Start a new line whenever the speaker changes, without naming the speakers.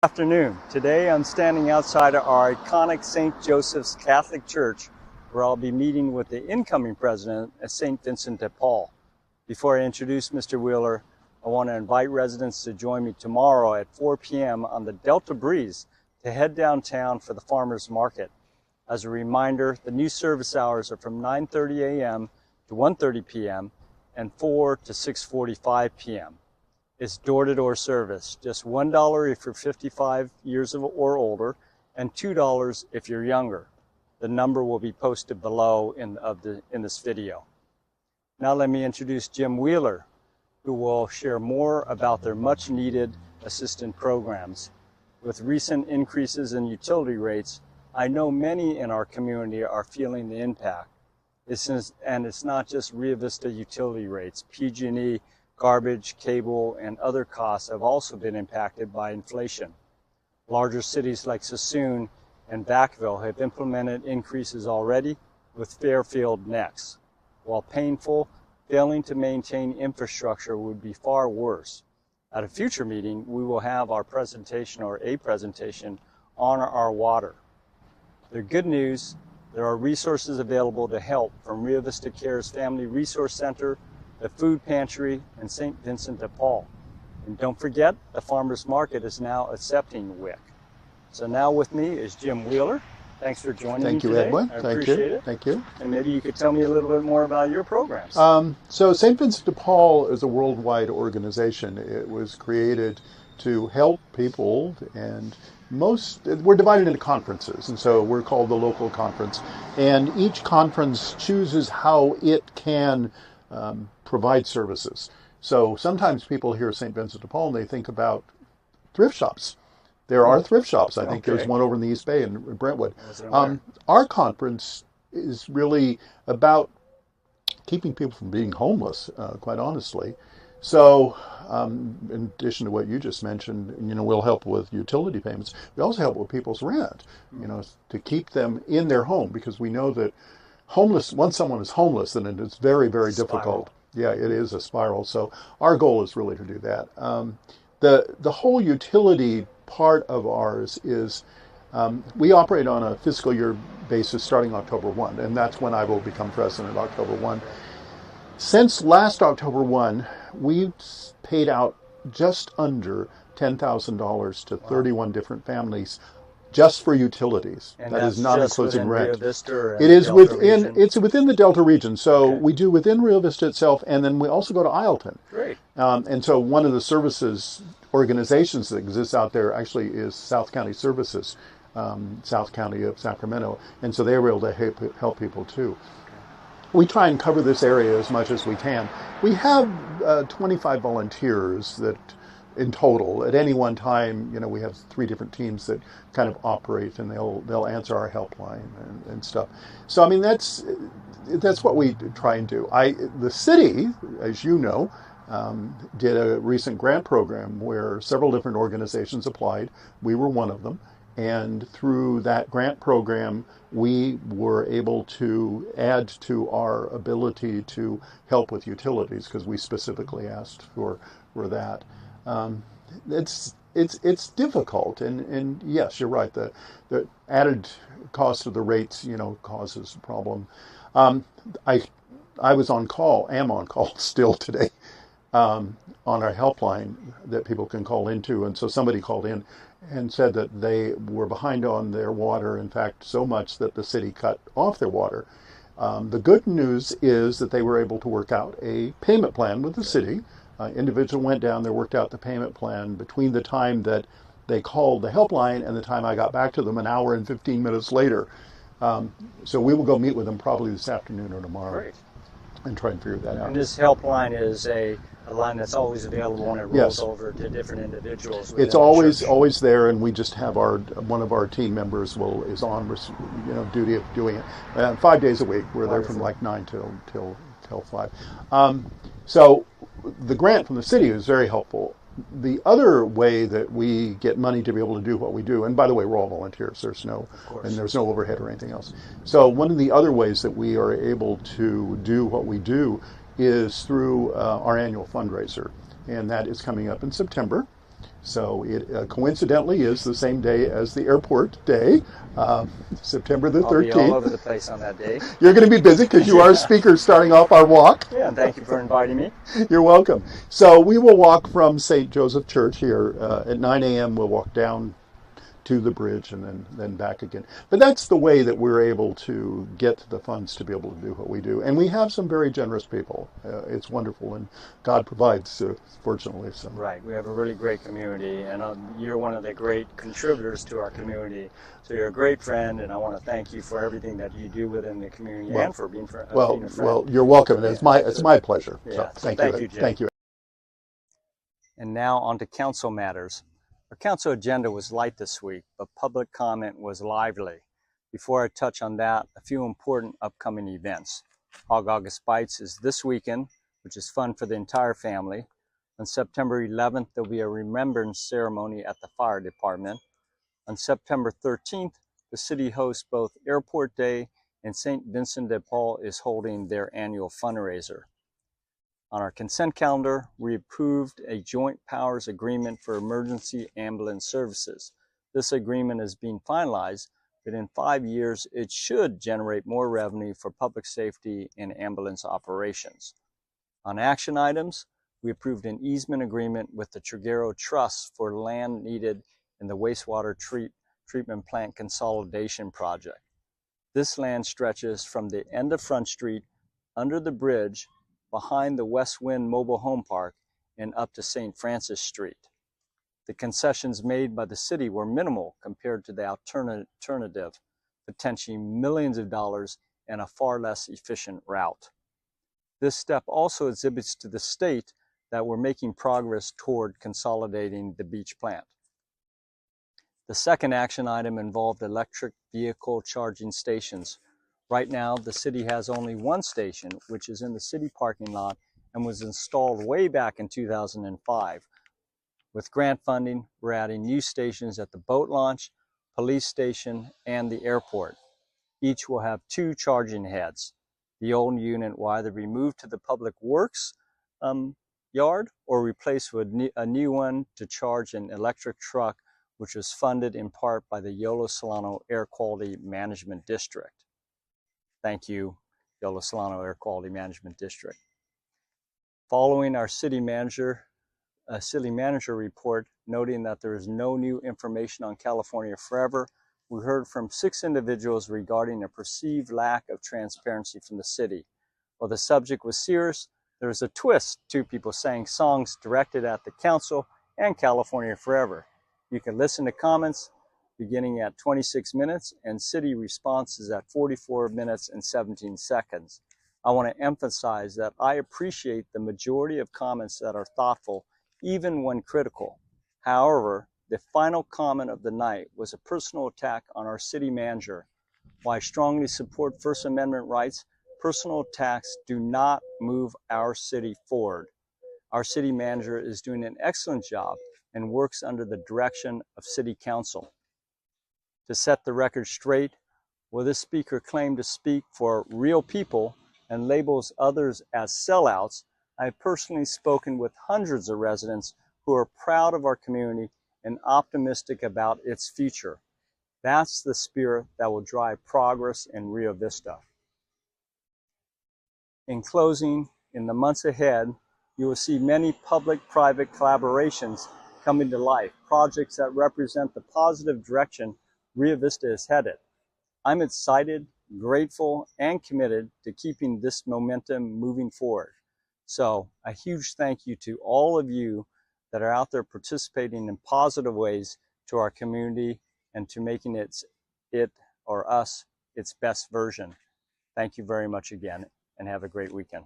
Afternoon. Today I'm standing outside of our iconic St. Joseph's Catholic Church, where I'll be meeting with the incoming president at St. Vincent de Paul. Before I introduce Mr. Wheeler, I want to invite residents to join me tomorrow at 4 p.m. on the Delta Breeze to head downtown for the farmers market. As a reminder, the new service hours are from 9:30 a.m. to 1:30 p.m. and 4 to 6:45 p.m. It's door-to-door service, just $1 if you're 55 years or older, and $2 if you're younger. The number will be posted below in this video. Now let me introduce Jim Wheeler, who will share more about their much-needed assistance programs. With recent increases in utility rates, I know many in our community are feeling the impact. And it's not just Rio Vista utility rates. PG&E, garbage, cable, and other costs have also been impacted by inflation. Larger cities like Sassoon and Vacaville have implemented increases already, with Fairfield next. While painful, failing to maintain infrastructure would be far worse. At a future meeting, we will have a presentation on our water. The good news, there are resources available to help from Rio Vista Care's Family Resource Center, the food pantry, and St. Vincent de Paul. And don't forget, the farmers market is now accepting WIC. So now with me is Jim Wheeler. Thanks for joining me today.
Thank you, Edwin.
I appreciate it.
Thank you.
And maybe you could tell me a little bit more about your programs.
So St. Vincent de Paul is a worldwide organization. It was created to help people, and we're divided into conferences, and so we're called the local conference. And each conference chooses how it can provide services. So sometimes people hear St. Vincent de Paul and they think about thrift shops. There are thrift shops. I think there's one over in the East Bay in Brentwood. Our conference is really about keeping people from being homeless, quite honestly. So in addition to what you just mentioned, we'll help with utility payments. We also help with people's rent, to keep them in their home, because we know that once someone is homeless, then it's very, very difficult. Yeah, it is a spiral. So our goal is really to do that. The whole utility part of ours is we operate on a fiscal year basis starting October 1, and that's when I will become president, October 1. Since last October 1, we've paid out just under $10,000 to 31 different families just for utilities.
And
that is not including rent.
Rio Vista
It is within the Delta region. So we do within Rio Vista itself, and then we also go to Isleton.
Great.
And so one of the services organizations that exists out there actually is South County Services, South County of Sacramento, and so they were able to help people too. We try and cover this area as much as we can. We have 25 volunteers that in total. At any one time, we have 3 different teams that kind of operate, and they'll answer our helpline and stuff. So I mean, that's what we try and do. The city, as you know, did a recent grant program where several different organizations applied. We were one of them. And through that grant program, we were able to add to our ability to help with utilities, because we specifically asked for that. It's difficult, and yes, you're right. The added cost of the rates, causes a problem. I was on call, am on call still today, on our helpline that people can call into, and so somebody called in and said that they were behind on their water. In fact, so much that the city cut off their water. The good news is that they were able to work out a payment plan with the city. Individual went down there, worked out the payment plan between the time that they called the helpline and the time I got back to them, an hour and 15 minutes later. So we will go meet with them probably this afternoon or tomorrow.
Great.
And try and figure that out.
And this helpline is a line that's always available, and it rolls over to different individuals.
It's always there, and we just have one of our team members is on duty of doing it 5 days a week. We're there from like 9 till 5. So the grant from the city is very helpful. The other way that we get money to be able to do what we do, and by the way, we're all volunteers. There's no overhead or anything else. So one of the other ways that we are able to do what we do is through our annual fundraiser, and that is coming up in September. So it coincidentally is the same day as the airport day, uh, September the
I'll be all over
13th.
the place on that day.
You're going to be busy because you are a
Yeah.
speaker starting off our walk.
Yeah, and thank you for inviting me.
You're welcome. So we will walk from St. Joseph Church here at 9 a.m. We'll walk down to the bridge and then back again. But that's the way that we're able to get the funds to be able to do what we do. And we have some very generous people. It's wonderful, and God provides, fortunately. Some.
Right, we have a really great community, and you're one of the great contributors to our community. So you're a great friend, and I want to thank you for everything that you do within the community and for being, being a friend.
Well, you're welcome, and it's my pleasure.
Yeah.
So thank you,
Jim.
thank you.
And now on to council matters. Our council agenda was light this week, but public comment was lively. Before I touch on that, a few important upcoming events. Hog August Bites is this weekend, which is fun for the entire family. On September 11th, there'll be a remembrance ceremony at the fire department. On September 13th, the city hosts both Airport Day and St. Vincent de Paul is holding their annual fundraiser. On our consent calendar, we approved a joint powers agreement for emergency ambulance services. This agreement is being finalized, but in 5 years, it should generate more revenue for public safety and ambulance operations. On action items, we approved an easement agreement with the Triguero Trust for land needed in the wastewater treatment plant consolidation project. This land stretches from the end of Front Street, under the bridge, behind the West Wind Mobile Home Park, and up to St. Francis Street. The concessions made by the city were minimal compared to the alternative, potentially millions of dollars and a far less efficient route. This step also exhibits to the state that we're making progress toward consolidating the beach plant. The second action item involved electric vehicle charging stations. Right now, the city has only one station, which is in the city parking lot and was installed way back in 2005. With grant funding, we're adding new stations at the boat launch, police station, and the airport. Each will have 2 charging heads. The old unit will either be moved to the Public Works yard or replaced with a new one to charge an electric truck, which was funded in part by the Yolo Solano Air Quality Management District. Thank you, Yolo Solano Air Quality Management District. Following our city manager report noting that there is no new information on California Forever, we heard from 6 individuals regarding a perceived lack of transparency from the city. While the subject was serious, there was a twist. 2 people sang songs directed at the council and California Forever. You can listen to comments beginning at 26 minutes and city responses at 44 minutes and 17 seconds. I want to emphasize that I appreciate the majority of comments that are thoughtful, even when critical. However, the final comment of the night was a personal attack on our city manager. While I strongly support First Amendment rights, personal attacks do not move our city forward. Our city manager is doing an excellent job and works under the direction of City Council. To set the record straight, while this speaker claimed to speak for real people and labels others as sellouts, I have personally spoken with hundreds of residents who are proud of our community and optimistic about its future. That's the spirit that will drive progress in Rio Vista. In closing, in the months ahead, you will see many public-private collaborations coming to life, projects that represent the positive direction Rio Vista is headed. I'm excited, grateful, and committed to keeping this momentum moving forward. So a huge thank you to all of you that are out there participating in positive ways to our community and to making it or us its best version. Thank you very much again, and have a great weekend.